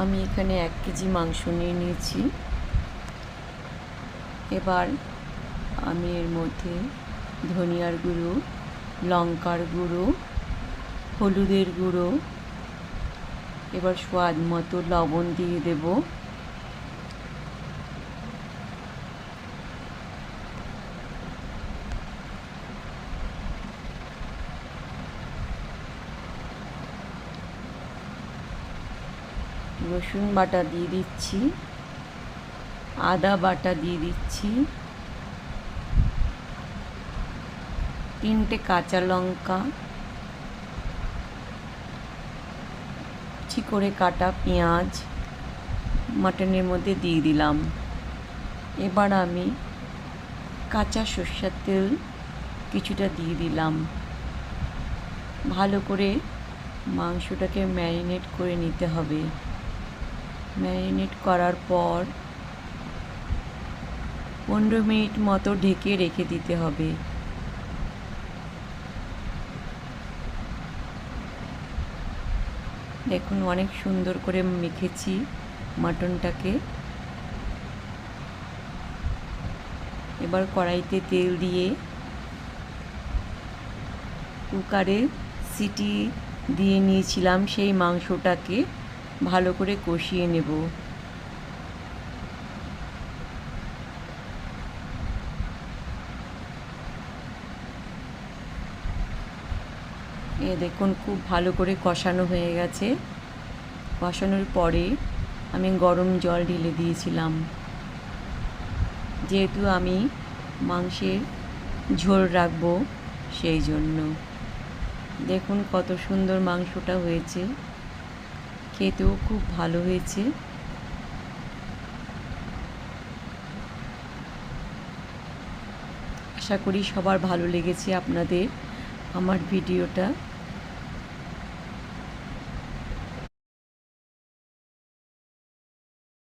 আমি এখানে 1 কেজি মাংস নিয়ে নিয়েছি। এবার আমি এর মধ্যে ধনিয়ার গুঁড়ো, লঙ্কার গুঁড়ো, হলুদের গুঁড়ো, এবার স্বাদ মতো লবণ দিয়ে দেব। রসুন বাটা দিয়ে দিচ্ছি, আদা বাটা দিয়ে দিচ্ছি, 3টে কাঁচা লঙ্কা, কুচি করে কাটা পেঁয়াজ মাটনের মধ্যে দিয়ে দিলাম। এবার আমি কাঁচা সরষের তেল কিছুটা দিয়ে দিলাম। ভালো করে মাংসটাকে ম্যারিনেট করে নিতে হবে। ম্যারিনেট করার পর 15 মিনিট মতো ঢেকে রেখে দিতে হবে। দেখুন অনেক সুন্দর করে মেখেছি মাটনটাকে। এবার কড়াইতে তেল দিয়ে কুকারে সিটি দিয়ে নিয়েছিলাম, সেই মাংসটাকে ভালো করে কষিয়ে নেব। দেখুন খুব ভালো করে কষানো হয়ে গেছে। কষানোর পরে আমি গরম জল ঢেলে দিয়েছিলাম, যেহেতু আমি মাংসের ঝোল রাখবো সেই জন্য। দেখুন কত সুন্দর মাংসটা হয়েছে, খেতেও খুব ভালো হয়েছে। আশা করি সবার ভালো লেগেছে আপনাদের আমার ভিডিওটা।